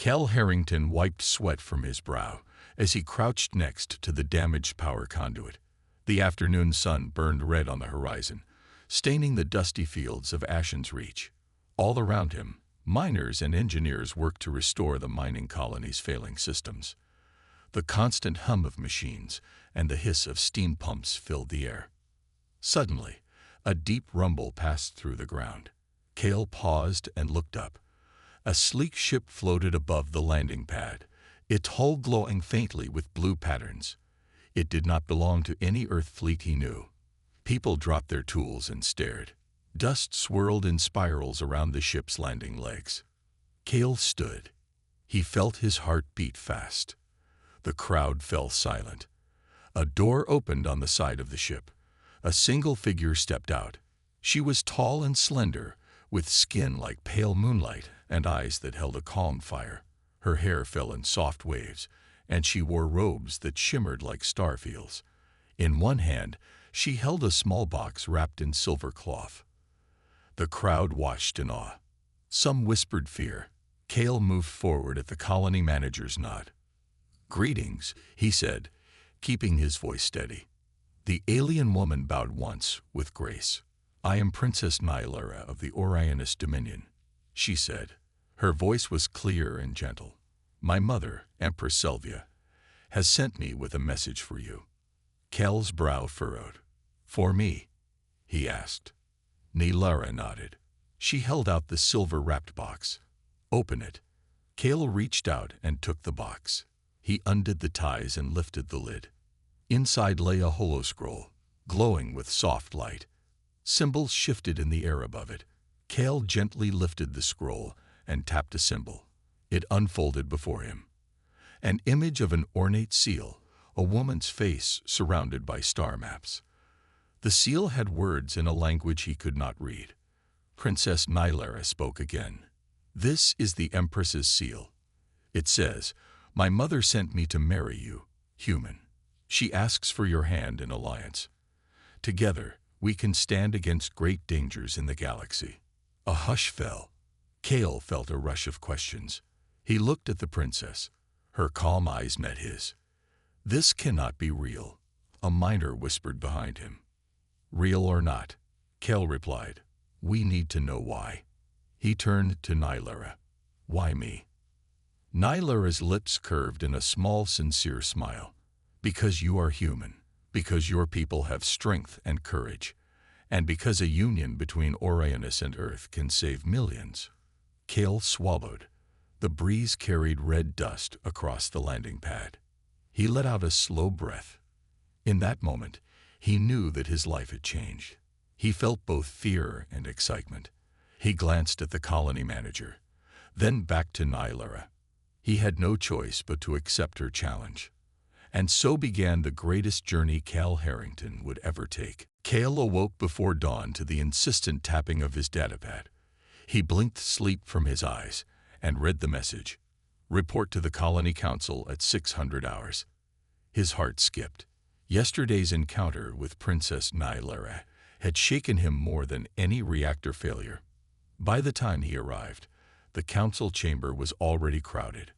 Cal Harrington wiped sweat from his brow as he crouched next to the damaged power conduit. The afternoon sun burned red on the horizon, staining the dusty fields of Ashen's Reach. All around him, miners and engineers worked to restore the mining colony's failing systems. The constant hum of machines and the hiss of steam pumps filled the air. Suddenly, a deep rumble passed through the ground. Cale paused and looked up. A sleek ship floated above the landing pad, its hull glowing faintly with blue patterns. It did not belong to any Earth fleet he knew. People dropped their tools and stared. Dust swirled in spirals around the ship's landing legs. Cale stood. He felt his heart beat fast. The crowd fell silent. A door opened on the side of the ship. A single figure stepped out. She was tall and slender, with skin like pale moonlight and eyes that held a calm fire. Her hair fell in soft waves, and she wore robes that shimmered like starfields. In one hand, she held a small box wrapped in silver cloth. The crowd watched in awe. Some whispered fear. Cale moved forward at the colony manager's nod. "Greetings," he said, keeping his voice steady. The alien woman bowed once, with grace. "I am Princess Nylera of the Orionist Dominion," she said. Her voice was clear and gentle. "My mother, Empress Selvia, has sent me with a message for you." Cale's brow furrowed. "For me?" he asked. Nylera nodded. She held out the silver-wrapped box. "Open it." Cale reached out and took the box. He undid the ties and lifted the lid. Inside lay a holoscroll, glowing with soft light. Symbols shifted in the air above it. Cale gently lifted the scroll and tapped a symbol. It unfolded before him. An image of an ornate seal, a woman's face surrounded by star maps. The seal had words in a language he could not read. Princess Nylera spoke again. "This is the Empress's seal. It says, 'My mother sent me to marry you, human. She asks for your hand in alliance. Together, we can stand against great dangers in the galaxy.'" A hush fell. Cale felt a rush of questions. He looked at the princess. Her calm eyes met his. "This cannot be real," a miner whispered behind him. "Real or not," Cale replied, "we need to know why." He turned to Nylera. "Why me?" Nylera's lips curved in a small, sincere smile. "Because you are human, because your people have strength and courage, and because a union between Orionus and Earth can save millions." Cale swallowed. The breeze carried red dust across the landing pad. He let out a slow breath. In that moment, he knew that his life had changed. He felt both fear and excitement. He glanced at the colony manager, then back to Nylera. He had no choice but to accept her challenge. And so began the greatest journey Cal Harrington would ever take. Cale awoke before dawn to the insistent tapping of his datapad. He blinked sleep from his eyes and read the message. "Report to the Colony Council at 600 hours. His heart skipped. Yesterday's encounter with Princess Nylera had shaken him more than any reactor failure. By the time he arrived, the council chamber was already crowded.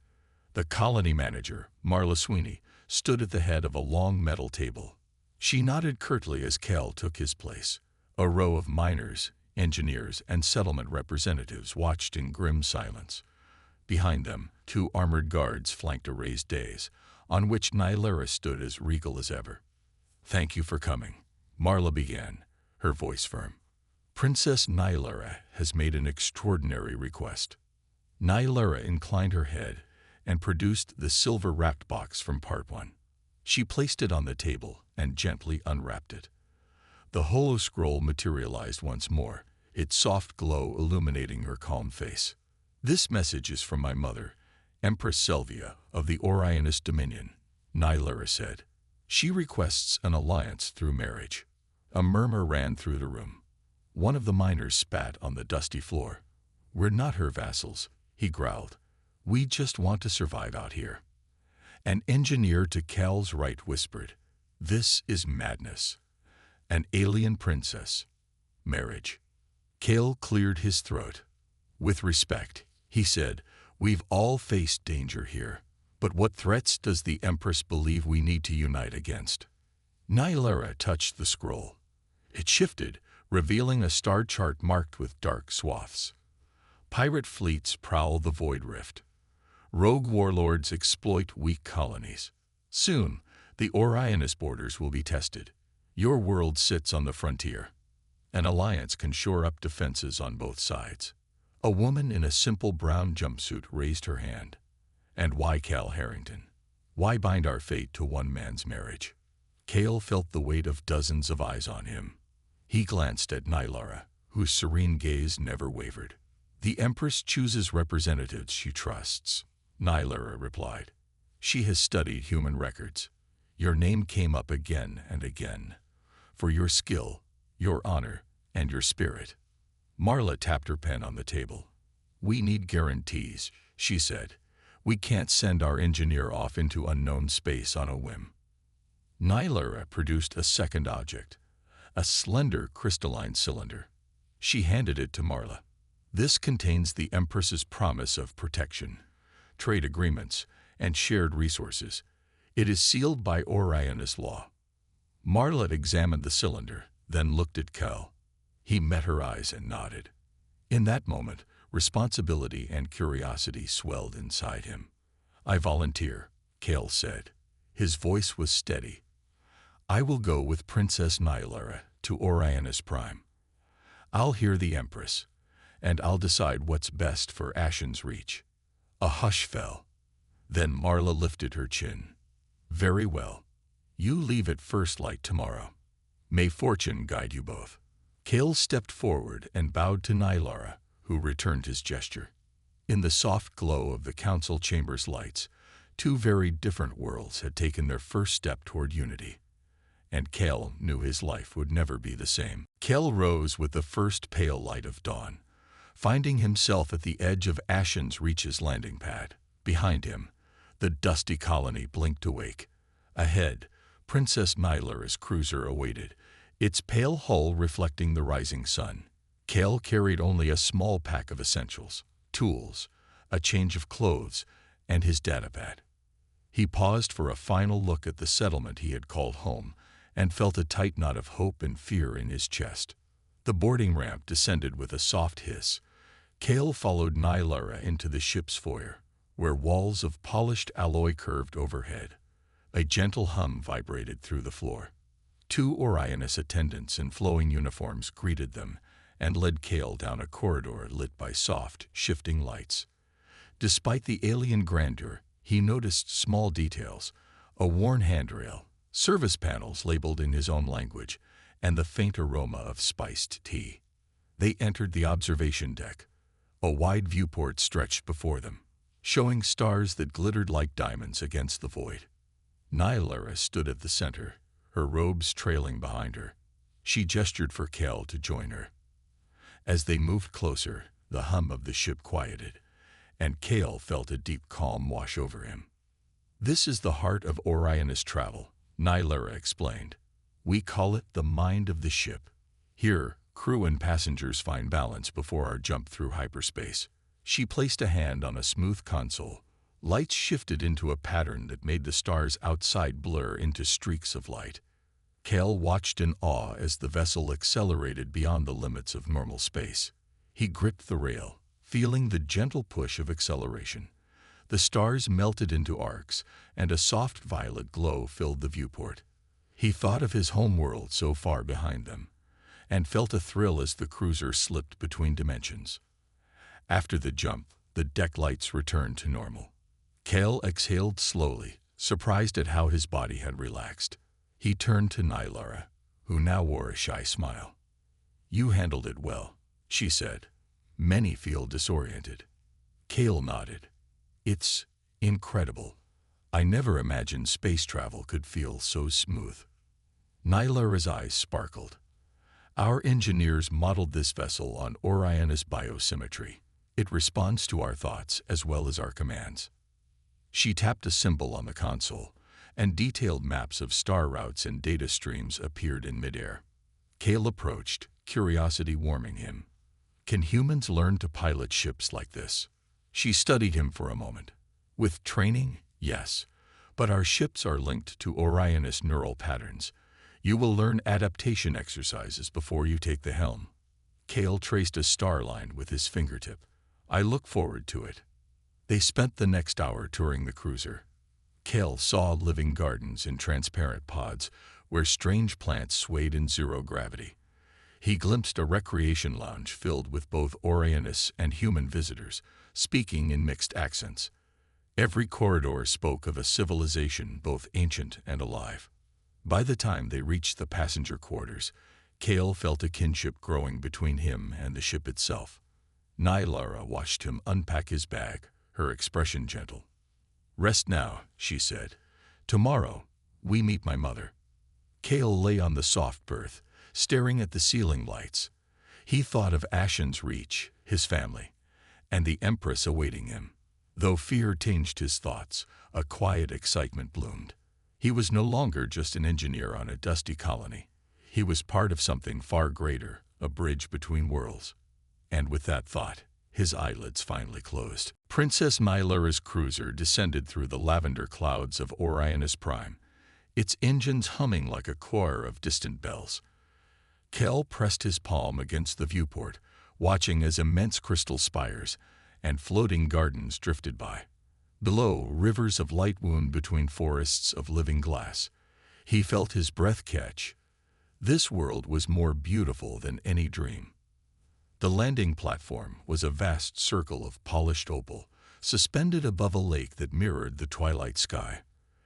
The colony manager, Marla Sweeney, stood at the head of a long metal table. She nodded curtly as Cale took his place. A row of miners, engineers, and settlement representatives watched in grim silence. Behind them, 2 armored guards flanked a raised dais, on which Nylera stood as regal as ever. "Thank you for coming," Marla began, her voice firm. "Princess Nylera has made an extraordinary request." Nylera inclined her head and produced the silver-wrapped box from Part 1. She placed it on the table and gently unwrapped it. The holoscroll materialized once more, its soft glow illuminating her calm face. "This message is from my mother, Empress Selvia of the Orionist Dominion," Nylera said. "She requests an alliance through marriage." A murmur ran through the room. One of the miners spat on the dusty floor. "We're not her vassals," he growled. "We just want to survive out here." An engineer to Cal's right whispered, "This is madness. An alien princess. Marriage." Cale cleared his throat. "With respect," he said, We've all faced danger here, but what threats does the Empress believe we need to unite against? Nylera touched the scroll. It shifted, revealing a star chart marked with dark swaths. Pirate fleets prowl the Void Rift. Rogue warlords exploit weak colonies. Soon, the Orionist borders will be tested. Your world sits on the frontier. An alliance can shore up defenses on both sides. A woman in a simple brown jumpsuit raised her hand. And why Cal Harrington? Why bind our fate to one man's marriage? Cale felt the weight of dozens of eyes on him. He glanced at Nylera, whose serene gaze never wavered. The Empress chooses representatives she trusts, Nylera replied. She has studied human records. Your name came up again and again. For your skill, your honor, and your spirit. Marla tapped her pen on the table. We need guarantees, she said. We can't send our engineer off into unknown space on a whim. Nylera produced a second object, a slender crystalline cylinder. She handed it to Marla. This contains the Empress's promise of protection, trade agreements, and shared resources. It is sealed by Orionist law. Marla examined the cylinder, then looked at Cal. He met her eyes and nodded. In that moment, responsibility and curiosity swelled inside him. I volunteer, Cal said. His voice was steady. I will go with Princess Nylera to Orionist Prime. I'll hear the Empress, and I'll decide what's best for Ashen's Reach. A hush fell. Then Marla lifted her chin. Very well. You leave at first light tomorrow. May fortune guide you both. Cale stepped forward and bowed to Nylera, who returned his gesture. In the soft glow of the council chamber's lights, two very different worlds had taken their first step toward unity. And Cale knew his life would never be the same. Cale rose with the first pale light of dawn, finding himself at the edge of Ashen's Reach's landing pad. Behind him, the dusty colony blinked awake. Ahead, Princess Nylera's cruiser awaited, its pale hull reflecting the rising sun. Cale carried only a small pack of essentials, tools, a change of clothes, and his datapad. He paused for a final look at the settlement he had called home and felt a tight knot of hope and fear in his chest. The boarding ramp descended with a soft hiss. Cale followed Nylera into the ship's foyer, where walls of polished alloy curved overhead. A gentle hum vibrated through the floor. Two Orionist attendants in flowing uniforms greeted them and led Cale down a corridor lit by soft, shifting lights. Despite the alien grandeur, he noticed small details, a worn handrail, service panels labeled in his own language, and the faint aroma of spiced tea. They entered the observation deck. A wide viewport stretched before them, showing stars that glittered like diamonds against the void. Nylera stood at the center, her robes trailing behind her. She gestured for Cale to join her. As they moved closer, the hum of the ship quieted, and Cale felt a deep calm wash over him. This is the heart of Orionist travel, Nylera explained. We call it the mind of the ship. Here, crew and passengers find balance before our jump through hyperspace. She placed a hand on a smooth console. Lights shifted into a pattern that made the stars outside blur into streaks of light. Cale watched in awe as the vessel accelerated beyond the limits of normal space. He gripped the rail, feeling the gentle push of acceleration. The stars melted into arcs, and a soft violet glow filled the viewport. He thought of his homeworld so far behind them, and felt a thrill as the cruiser slipped between dimensions. After the jump, the deck lights returned to normal. Cale exhaled slowly, surprised at how his body had relaxed. He turned to Nylera, who now wore a shy smile. You handled it well, she said. Many feel disoriented. Cale nodded. It's incredible. I never imagined space travel could feel so smooth. Nylera's eyes sparkled. Our engineers modeled this vessel on Orionist biosymmetry. It responds to our thoughts as well as our commands. She tapped a symbol on the console, and detailed maps of star routes and data streams appeared in midair. Cale approached, curiosity warming him. Can humans learn to pilot ships like this? She studied him for a moment. With training, yes, but our ships are linked to Orionis neural patterns. You will learn adaptation exercises before you take the helm. Kale traced a star line with his fingertip. I look forward to it. They spent the next hour touring the cruiser. Kale saw living gardens in transparent pods where strange plants swayed in zero gravity. He glimpsed a recreation lounge filled with both Orionis and human visitors, speaking in mixed accents. Every corridor spoke of a civilization both ancient and alive. By the time they reached the passenger quarters, Kale felt a kinship growing between him and the ship itself. Nylara watched him unpack his bag, her expression gentle. Rest now, she said. Tomorrow, we meet my mother. Kale lay on the soft berth, staring at the ceiling lights. He thought of Ashen's reach, his family, and the Empress awaiting him. Though fear tinged his thoughts, a quiet excitement bloomed. He was no longer just an engineer on a dusty colony. He was part of something far greater, a bridge between worlds. And with that thought, his eyelids finally closed. Princess Nylara's cruiser descended through the lavender clouds of Orionis Prime, its engines humming like a choir of distant bells. Kel pressed his palm against the viewport, watching as immense crystal spires and floating gardens drifted by. Below, rivers of light wound between forests of living glass. He felt his breath catch. This world was more beautiful than any dream. The landing platform was a vast circle of polished opal, suspended above a lake that mirrored the twilight sky.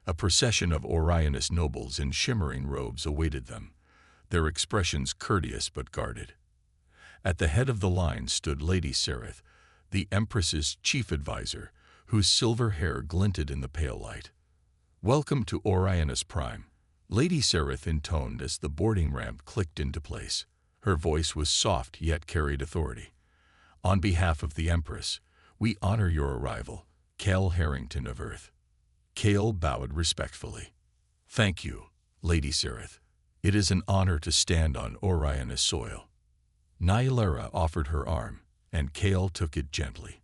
A procession of Orionis nobles in shimmering robes awaited them, their expressions courteous but guarded. At the head of the line stood Lady Sereth, the Empress's chief advisor, whose silver hair glinted in the pale light. Welcome to Orionis Prime, Lady Sereth intoned as the boarding ramp clicked into place. Her voice was soft yet carried authority. On behalf of the Empress, we honor your arrival, Kale Harrington of Earth. Kale bowed respectfully. Thank you, Lady Sereth. It is an honor to stand on Orionis soil. Nylara offered her arm, and Kale took it gently.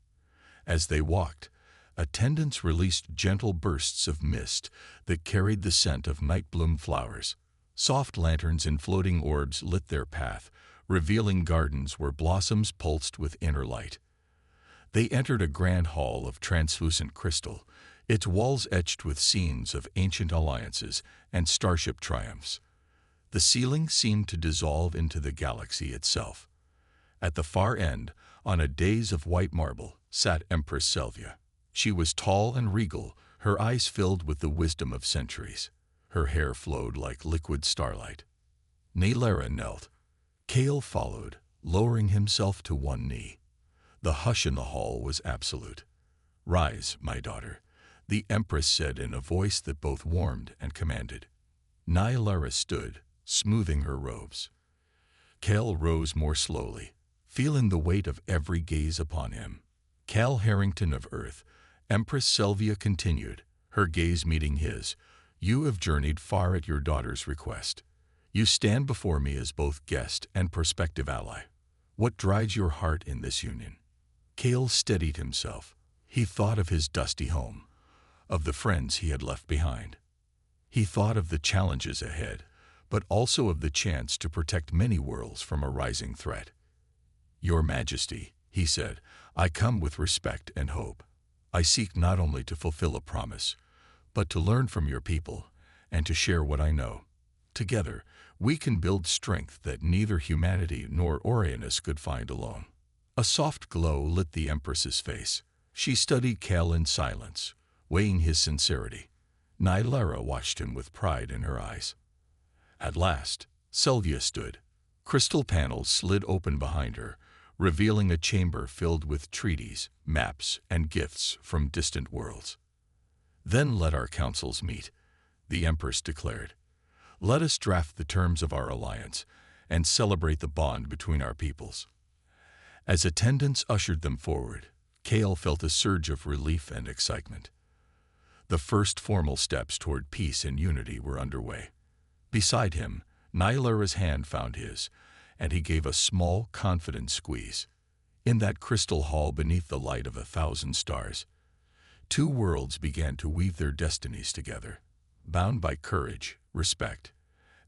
As they walked, attendants released gentle bursts of mist that carried the scent of nightbloom flowers. Soft lanterns and floating orbs lit their path, revealing gardens where blossoms pulsed with inner light. They entered a grand hall of translucent crystal, its walls etched with scenes of ancient alliances and starship triumphs. The ceiling seemed to dissolve into the galaxy itself. At the far end, on a dais of white marble, sat Empress Selvia. She was tall and regal, her eyes filled with the wisdom of centuries. Her hair flowed like liquid starlight. Nylara knelt. Kale followed, lowering himself to one knee. The hush in the hall was absolute. Rise, my daughter, the Empress said in a voice that both warmed and commanded. Nylara stood, smoothing her robes. Kale rose more slowly, feeling the weight of every gaze upon him. Kale Harrington of Earth, Empress Selvia continued, her gaze meeting his. You have journeyed far at your daughter's request. You stand before me as both guest and prospective ally. What drives your heart in this union? Kale steadied himself. He thought of his dusty home, of the friends he had left behind. He thought of the challenges ahead, but also of the chance to protect many worlds from a rising threat. Your Majesty, he said, I come with respect and hope. I seek not only to fulfill a promise, but to learn from your people and to share what I know. Together, we can build strength that neither humanity nor Orionis could find alone. A soft glow lit the Empress's face. She studied Kale in silence, weighing his sincerity. Nylara watched him with pride in her eyes. At last, Selvia stood. Crystal panels slid open behind her, revealing a chamber filled with treaties, maps, and gifts from distant worlds. Then let our councils meet, the Empress declared. Let us draft the terms of our alliance and celebrate the bond between our peoples. As attendants ushered them forward, Kale felt a surge of relief and excitement. The first formal steps toward peace and unity were underway. Beside him, Nylara's hand found his, and he gave a small, confident squeeze. In that crystal hall beneath the light of 1,000 stars, two worlds began to weave their destinies together, bound by courage, respect,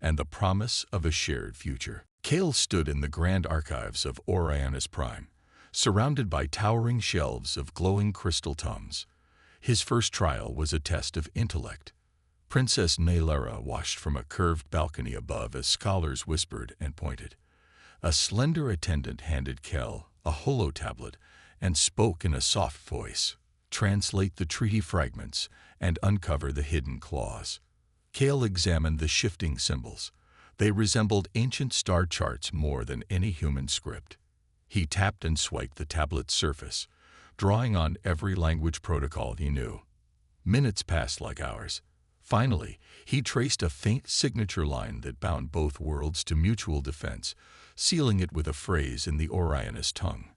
and the promise of a shared future. Kale stood in the grand archives of Oriana's Prime, surrounded by towering shelves of glowing crystal tomes. His first trial was a test of intellect. Princess Naylera watched from a curved balcony above as scholars whispered and pointed. A slender attendant handed Kel a holo tablet and spoke in a soft voice. Translate the treaty fragments and uncover the hidden clause. Kale examined the shifting symbols. They resembled ancient star charts more than any human script. He tapped and swiped the tablet's surface, drawing on every language protocol he knew. Minutes passed like hours. Finally, he traced a faint signature line that bound both worlds to mutual defense, sealing it with a phrase in the Orionis tongue.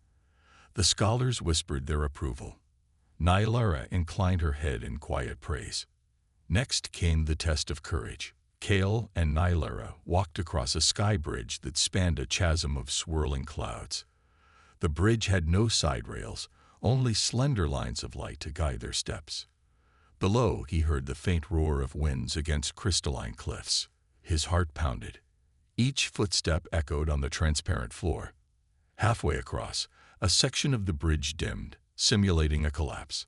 The scholars whispered their approval. Naylera inclined her head in quiet praise. Next came the test of courage. Kale and Naylera walked across a sky bridge that spanned a chasm of swirling clouds. The bridge had no side rails, only slender lines of light to guide their steps. Below, he heard the faint roar of winds against crystalline cliffs. His heart pounded. Each footstep echoed on the transparent floor. Halfway across, a section of the bridge dimmed, simulating a collapse.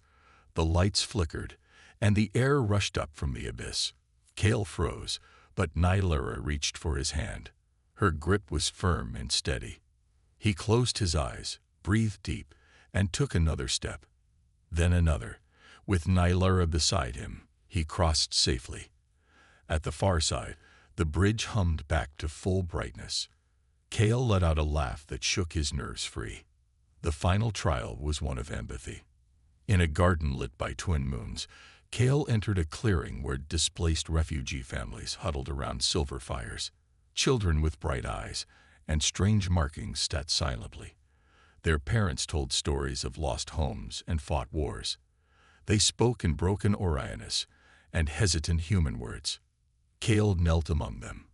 The lights flickered, and the air rushed up from the abyss. Kale froze, but Naylera reached for his hand. Her grip was firm and steady. He closed his eyes, breathed deep, and took another step. Then another. With Naylera beside him, he crossed safely. At the far side, the bridge hummed back to full brightness. Kale let out a laugh that shook his nerves free. The final trial was one of empathy. In a garden lit by twin moons, Kale entered a clearing where displaced refugee families huddled around silver fires. Children with bright eyes and strange markings sat silently. Their parents told stories of lost homes and fought wars. They spoke in broken Orionis and hesitant human words. Kale knelt among them.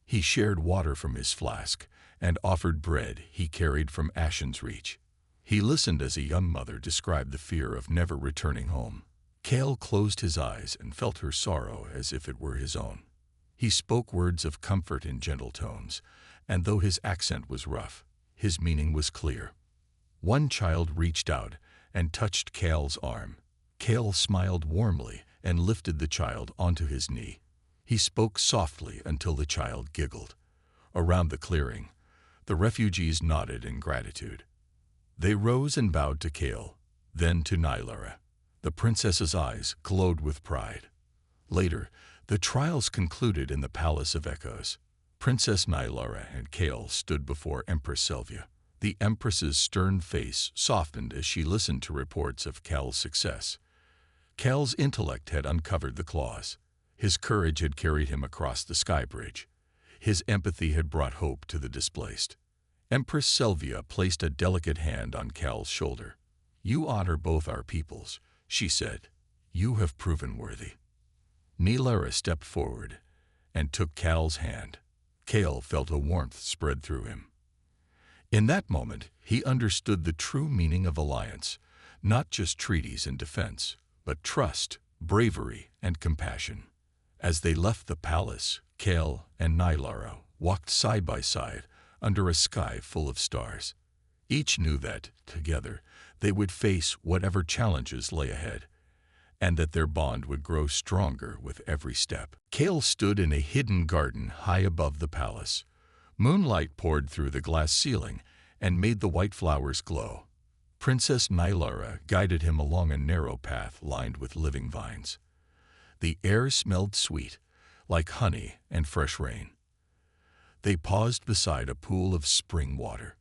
He shared water from his flask and offered bread he carried from Ashen's reach. He listened as a young mother described the fear of never returning home. Kale closed his eyes and felt her sorrow as if it were his own. He spoke words of comfort in gentle tones, and though his accent was rough, his meaning was clear. One child reached out and touched Kale's arm. Kale smiled warmly and lifted the child onto his knee. He spoke softly until the child giggled. Around the clearing, the refugees nodded in gratitude. They rose and bowed to Kale, then to Naylera. The princess's eyes glowed with pride. Later, the trials concluded in the Palace of Echoes. Princess Naylera and Kale stood before Empress Sylvia. The Empress's stern face softened as she listened to reports of Kale's success. Kale's intellect had uncovered the clause. His courage had carried him across the sky bridge. His empathy had brought hope to the displaced. Empress Sylvia placed a delicate hand on Kale's shoulder. "You honor both our peoples," she said. "You have proven worthy." Naylera stepped forward and took Kale's hand. Kale felt a warmth spread through him. In that moment, he understood the true meaning of alliance, not just treaties and defense, but trust, bravery, and compassion. As they left the palace, Kale and Naylera walked side by side under a sky full of stars. Each knew that, together, they would face whatever challenges lay ahead, and that their bond would grow stronger with every step. Kale stood in a hidden garden high above the palace. Moonlight poured through the glass ceiling and made the white flowers glow. Princess Naylera guided him along a narrow path lined with living vines. The air smelled sweet, like honey and fresh rain. They paused beside a pool of spring water.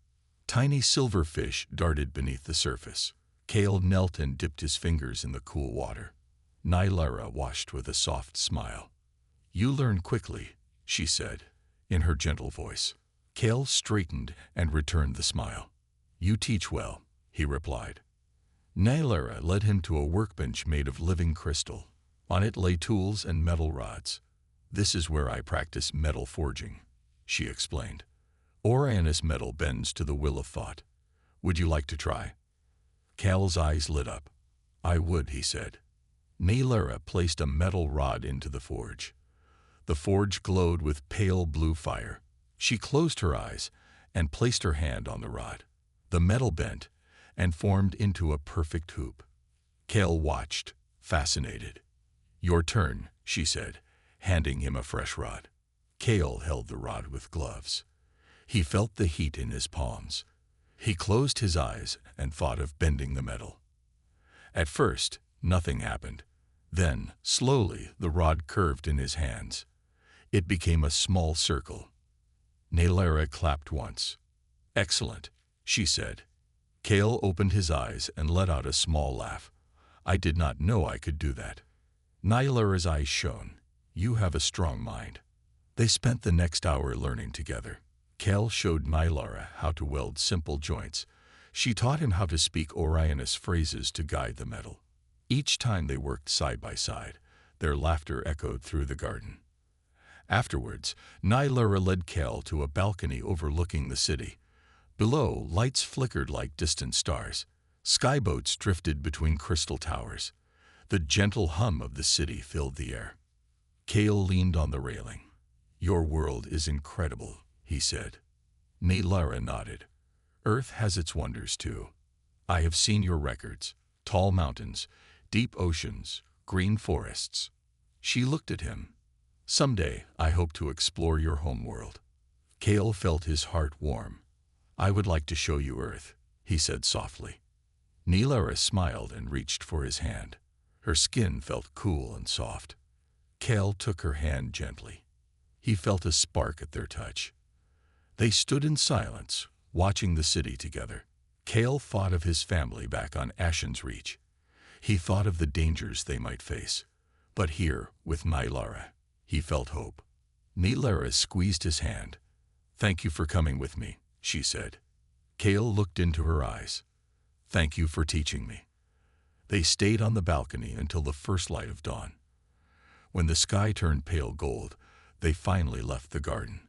Tiny silverfish darted beneath the surface. Kale knelt and dipped his fingers in the cool water. Naylera watched with a soft smile. "You learn quickly," she said, in her gentle voice. Kale straightened and returned the smile. "You teach well," he replied. Naylera led him to a workbench made of living crystal. On it lay tools and metal rods. "This is where I practice metal forging," she explained. "Orionis metal bends to the will of thought. Would you like to try? Cal's eyes lit up. I would, he said. Naylera placed a metal rod into the forge. The forge glowed with pale blue fire. She closed her eyes and placed her hand on the rod. The metal bent and formed into a perfect hoop. Cal watched, fascinated. Your turn, she said, handing him a fresh rod. Cal held the rod with gloves. He felt the heat in his palms. He closed his eyes and thought of bending the metal. At first, nothing happened. Then, slowly, the rod curved in his hands. It became a small circle. Naylera clapped once. Excellent, she said. Cal opened his eyes and let out a small laugh. I did not know I could do that. Naylera's eyes shone. You have a strong mind. They spent the next hour learning together. Cal showed Naylera how to weld simple joints. She taught him how to speak Orionis phrases to guide the metal. Each time they worked side by side, their laughter echoed through the garden. Afterwards, Naylera led Cal to a balcony overlooking the city. Below, lights flickered like distant stars. Skyboats drifted between crystal towers. The gentle hum of the city filled the air. Cal leaned on the railing. Your world is incredible, he said. Naylera nodded. Earth has its wonders too. I have seen your records. Tall mountains, deep oceans, green forests. She looked at him. Someday, I hope to explore your homeworld. Cal felt his heart warm. I would like to show you Earth, he said softly. Naylera smiled and reached for his hand. Her skin felt cool and soft. Cal took her hand gently. He felt a spark at their touch. They stood in silence, watching the city together. Cal thought of his family back on Ashen's Reach. He thought of the dangers they might face. But here, with Naylera, he felt hope. Naylera squeezed his hand. Thank you for coming with me, she said. Cal looked into her eyes. Thank you for teaching me. They stayed on the balcony until the first light of dawn. When the sky turned pale gold, they finally left the garden.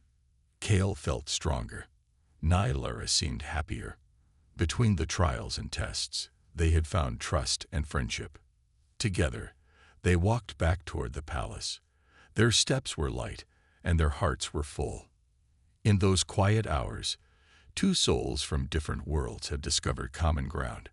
Cal felt stronger. Naylera seemed happier. Between the trials and tests, they had found trust and friendship. Together, they walked back toward the palace. Their steps were light, and their hearts were full. In those quiet hours, two souls from different worlds had discovered common ground,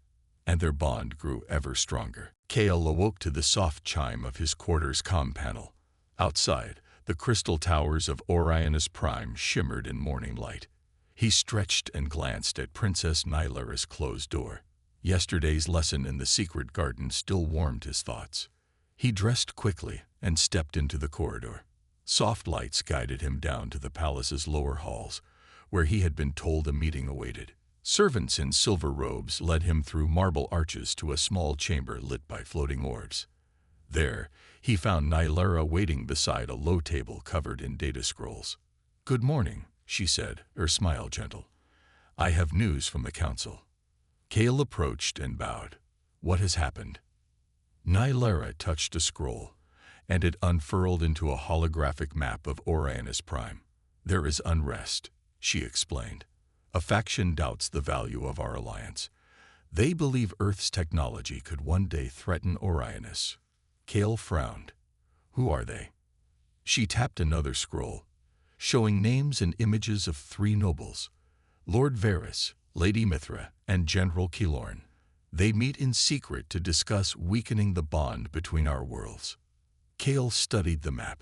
and their bond grew ever stronger. Cal awoke to the soft chime of his quarter's comm panel. Outside, the crystal towers of Orionis Prime shimmered in morning light. He stretched and glanced at Princess Naylera's closed door. Yesterday's lesson in the secret garden still warmed his thoughts. He dressed quickly and stepped into the corridor. Soft lights guided him down to the palace's lower halls, where he had been told a meeting awaited. Servants in silver robes led him through marble arches to a small chamber lit by floating orbs. There, he found Naylera waiting beside a low table covered in data scrolls. Good morning, she said, her smile gentle. I have news from the council. Cal approached and bowed. What has happened? Naylera touched a scroll, and it unfurled into a holographic map of Orionis Prime. There is unrest, she explained. A faction doubts the value of our alliance. They believe Earth's technology could one day threaten Orionis. Cal frowned. Who are they? She tapped another scroll, showing names and images of 3 nobles, Lord Varys, Lady Mithra, and General Kilorn. They meet in secret to discuss weakening the bond between our worlds. Cal studied the map.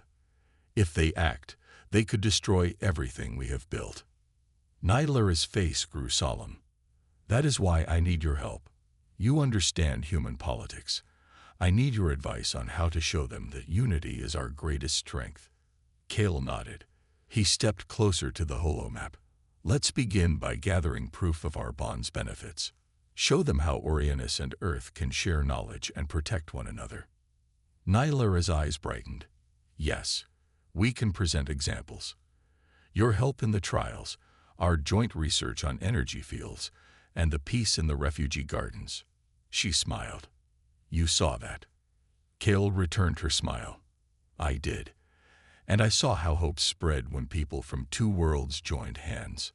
If they act, they could destroy everything we have built. Naylera's face grew solemn. That is why I need your help. You understand human politics. I need your advice on how to show them that unity is our greatest strength. Cal nodded. He stepped closer to the holomap. Let's begin by gathering proof of our bond's benefits. Show them how Orionis and Earth can share knowledge and protect one another. Naylera's eyes brightened. Yes, we can present examples. Your help in the trials, our joint research on energy fields, and the peace in the refugee gardens. She smiled. You saw that. Cal returned her smile. I did. And I saw how hope spread when people from 2 worlds joined hands.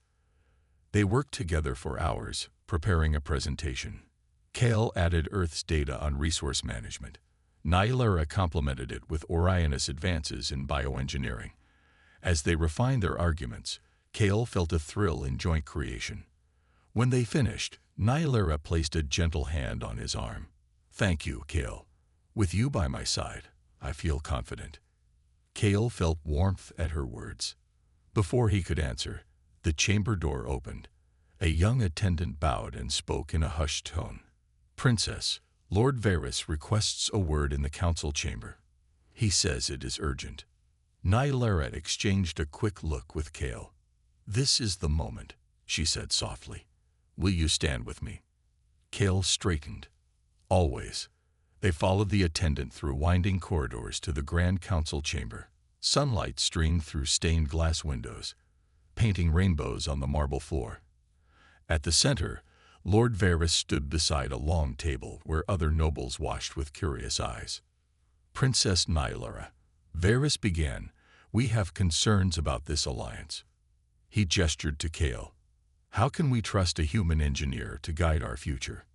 They worked together for hours, preparing a presentation. Kale added Earth's data on resource management. Nylera complemented it with Orionus advances in bioengineering. As they refined their arguments, Kale felt a thrill in joint creation. When they finished, Nylera placed a gentle hand on his arm. "Thank you, Kale. With you by my side, I feel confident." Kale felt warmth at her words. Before he could answer, the chamber door opened. A young attendant bowed and spoke in a hushed tone. "Princess, Lord Varys requests a word in the council chamber. He says it is urgent." Nylera exchanged a quick look with Kale. "This is the moment," she said softly. "Will you stand with me?" Kale straightened. "Always." They followed the attendant through winding corridors to the Grand Council chamber. Sunlight streamed through stained glass windows, painting rainbows on the marble floor. At the center, Lord Varys stood beside a long table where other nobles watched with curious eyes. "Princess Nylera," Varys began, "we have concerns about this alliance." He gestured to Kale. "How can we trust a human engineer to guide our future?"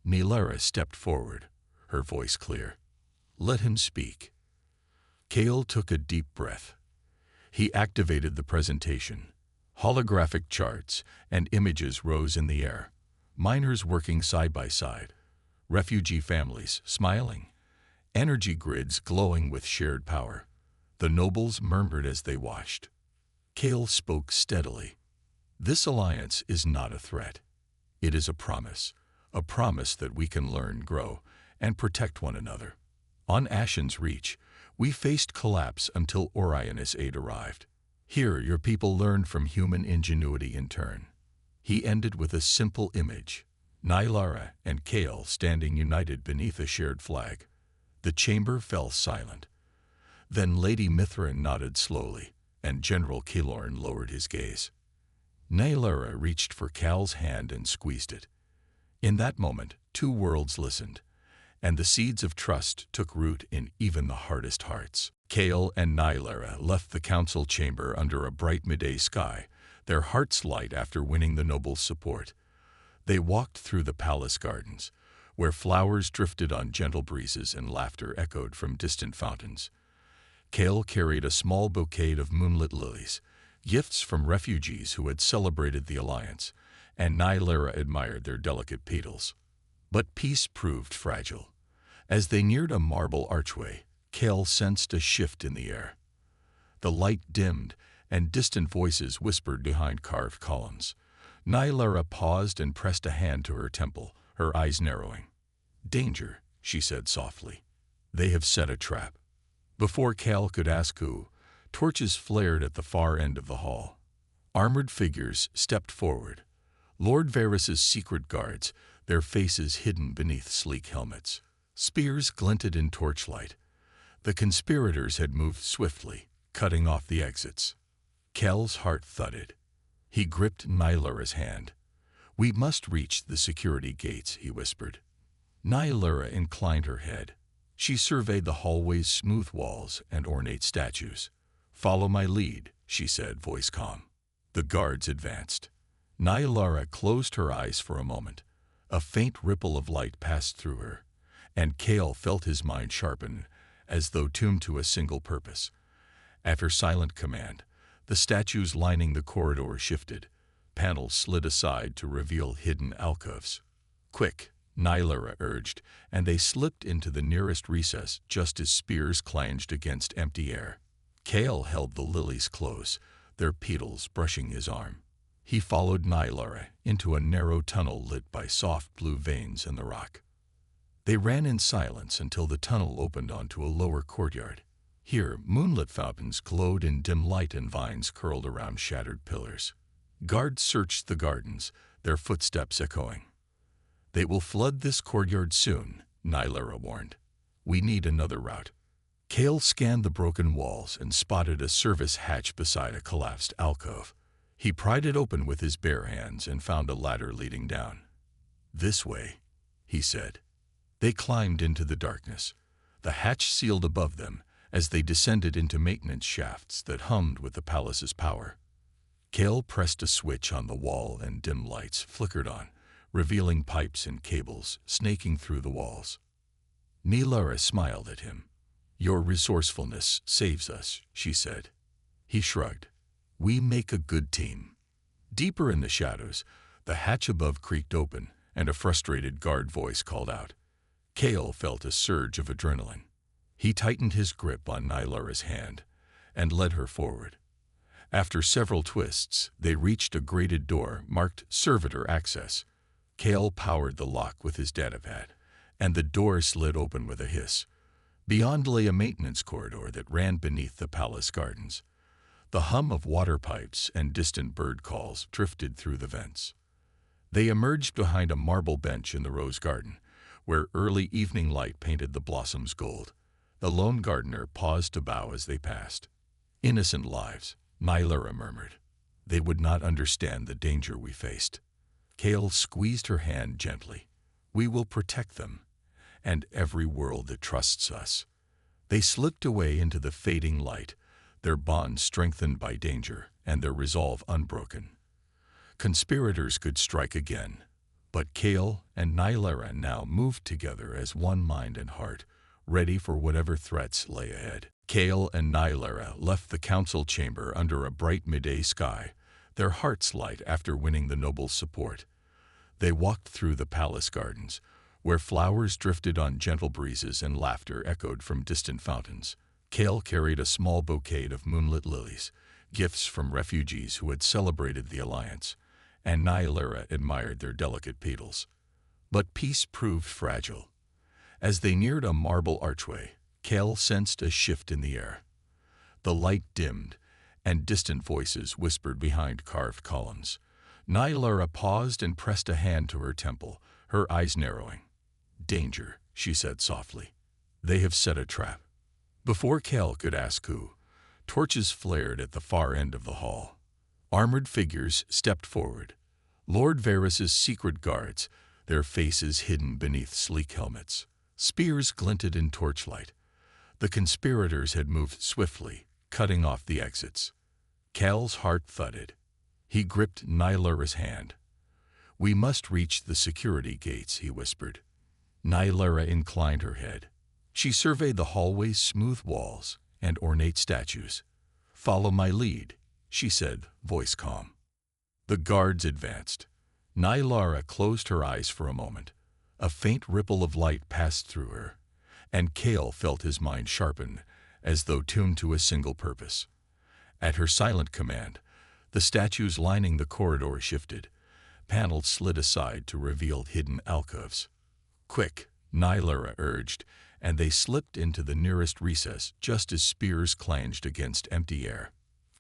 Nylera stepped forward, her voice clear. "Let him speak." Kale took a deep breath. He activated the presentation. Holographic charts and images rose in the air. Miners working side by side. Refugee families smiling. Energy grids glowing with shared power. The nobles murmured as they watched. Kale spoke steadily. "This alliance is not a threat. It is a promise that we can learn, grow, and protect one another. On Ashen's Reach, we faced collapse until Orionus aid arrived. Here, your people learned from human ingenuity in turn." He ended with a simple image, Nylera and Kale standing united beneath a shared flag. The chamber fell silent. Then Lady Mithrin nodded slowly, and General Kalorn lowered his gaze. Nylera reached for Cal's hand and squeezed it. In that moment, two worlds listened, and the seeds of trust took root in even the hardest hearts. Kale and Nylera left the council chamber under a bright midday sky, their hearts light after winning the nobles' support. They walked through the palace gardens, where flowers drifted on gentle breezes and laughter echoed from distant fountains. Kale carried a small bouquet of moonlit lilies, gifts from refugees who had celebrated the alliance, and Nylera admired their delicate petals. But peace proved fragile. As they neared a marble archway, Kale sensed a shift in the air. The light dimmed, and distant voices whispered behind carved columns. Nylera paused and pressed a hand to her temple, her eyes narrowing. "Danger," she said softly. "They have set a trap." Before Kale could ask who, torches flared at the far end of the hall. Armored figures stepped forward. Lord Varys's secret guards, their faces hidden beneath sleek helmets. Spears glinted in torchlight. The conspirators had moved swiftly, cutting off the exits. Kale's heart thudded. He gripped Nylera's hand. "We must reach the security gates," he whispered. Nylera inclined her head. She surveyed the hallway's smooth walls and ornate statues. "Follow my lead," she said, voice calm. The guards advanced. Nylera closed her eyes for a moment. A faint ripple of light passed through her, and Kale felt his mind sharpen, as though tuned to a single purpose. At her silent command, the statues lining the corridor shifted. Panels slid aside to reveal hidden alcoves. "Quick," Nylera urged, and they slipped into the nearest recess just as spears clanged against empty air. Kale held the lilies close, their petals brushing his arm. He followed Nylera into a narrow tunnel lit by soft blue veins in the rock. They ran in silence until the tunnel opened onto a lower courtyard. Here, moonlit fountains glowed in dim light and vines curled around shattered pillars. Guards searched the gardens, their footsteps echoing. "They will flood this courtyard soon," Nylera warned. "We need another route." Kale scanned the broken walls and spotted a service hatch beside a collapsed alcove. He pried it open with his bare hands and found a ladder leading down. "This way," he said. They climbed into the darkness. The hatch sealed above them as they descended into maintenance shafts that hummed with the palace's power. Kale pressed a switch on the wall and dim lights flickered on, revealing pipes and cables snaking through the walls. Nilara smiled at him. "Your resourcefulness saves us," she said. He shrugged. "We make a good team." Deeper in the shadows, the hatch above creaked open, and a frustrated guard voice called out. Kale felt a surge of adrenaline. He tightened his grip on Nilara's hand and led her forward. After several twists, they reached a grated door marked Servitor Access. Kale powered the lock with his datapad, and the door slid open with a hiss. Beyond lay a maintenance corridor that ran beneath the palace gardens. The hum of water pipes and distant bird calls drifted through the vents. They emerged behind a marble bench in the rose garden, where early evening light painted the blossoms gold. The lone gardener paused to bow as they passed. "Innocent lives," Nilara murmured. "They would not understand the danger we faced." Kale squeezed her hand gently. "We will protect them, and every world that trusts us." They slipped away into the fading light, their bond strengthened by danger and their resolve unbroken. Conspirators could strike again, but Kale and Nilara now moved together as one mind and heart, ready for whatever threats lay ahead. Kale and Nilara left the council chamber under a bright midday sky, their hearts light after winning the noble's support. They walked through the palace gardens, where flowers drifted on gentle breezes and laughter echoed from distant fountains. Kale carried a small bouquet of moonlit lilies, gifts from refugees who had celebrated the alliance, and Nilara admired their delicate petals. But peace proved fragile. As they neared a marble archway, Kale sensed a shift in the air. The light dimmed, and distant voices whispered behind carved columns. Nilara paused and pressed a hand to her temple, her eyes narrowing. "Danger," she said softly. "They have set a trap." Before Kale could ask who, torches flared at the far end of the hall. Armored figures stepped forward. Lord Varys's secret guards, their faces hidden beneath sleek helmets. Spears glinted in torchlight. The conspirators had moved swiftly, cutting off the exits. Kale's heart thudded. He gripped Nilara's hand. "We must reach the security gates," he whispered. Nilara inclined her head. She surveyed the hallway's smooth walls and ornate statues. "Follow my lead," she said, voice calm. The guards advanced. Nilara closed her eyes for a moment. A faint ripple of light passed through her, and Kale felt his mind sharpen, as though tuned to a single purpose. At her silent command, the statues lining the corridor shifted. Panels slid aside to reveal hidden alcoves. "Quick," Nilara urged, and they slipped into the nearest recess just as spears clanged against empty air.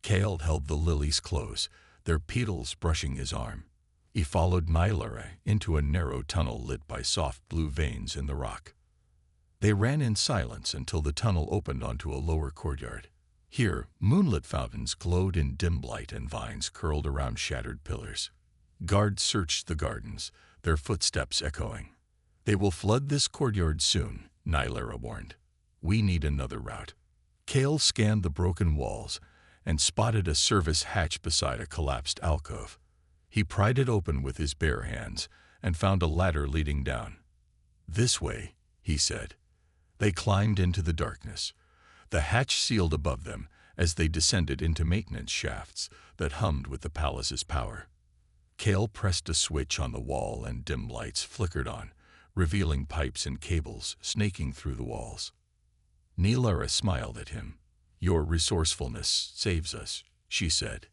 Kale held the lilies close, their petals brushing his arm. He followed Nilara into a narrow tunnel lit by soft blue veins in the rock. They ran in silence until the tunnel opened onto a lower courtyard. Here, moonlit fountains glowed in dim light and vines curled around shattered pillars. Guards searched the gardens, their footsteps echoing. "They will flood this courtyard soon," Nilara warned. "We need another route." Kale scanned the broken walls and spotted a service hatch beside a collapsed alcove. He pried it open with his bare hands and found a ladder leading down. "This way," he said. They climbed into the darkness. The hatch sealed above them as they descended into maintenance shafts that hummed with the palace's power. Kale pressed a switch on the wall and dim lights flickered on, revealing pipes and cables snaking through the walls. Nilara smiled at him. "Your resourcefulness saves us," she said.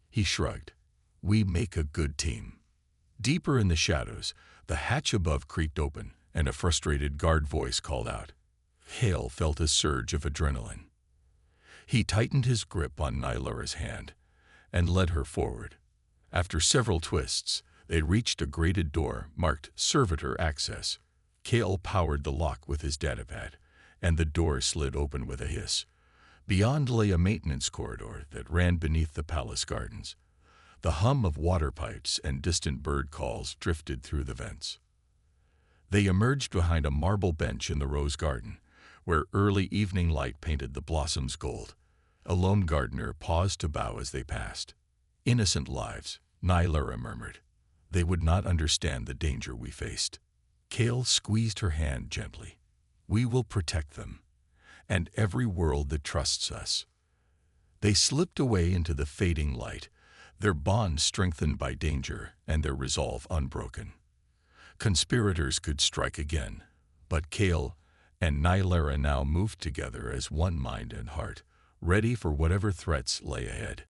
He shrugged. "We make a good team." Deeper in the shadows, the hatch above creaked open, and a frustrated guard voice called out. Kale felt a surge of adrenaline. He tightened his grip on Nilara's hand and led her forward. After several twists, they reached a grated door marked Servitor Access. Kale powered the lock with his datapad, and the door slid open with a hiss. Beyond lay a maintenance corridor that ran beneath the palace gardens. The hum of water pipes and distant bird calls drifted through the vents. They emerged behind a marble bench in the rose garden, where early evening light painted the blossoms gold. A lone gardener paused to bow as they passed. "Innocent lives," Nilara murmured. they would not understand the danger we faced. Kale squeezed her hand gently. We will protect them, and every world that trusts us. They slipped away into the fading light, their bond strengthened by danger and their resolve unbroken. Conspirators could strike again, but Kale and Nylera now moved together as one mind and heart, ready for whatever threats lay ahead.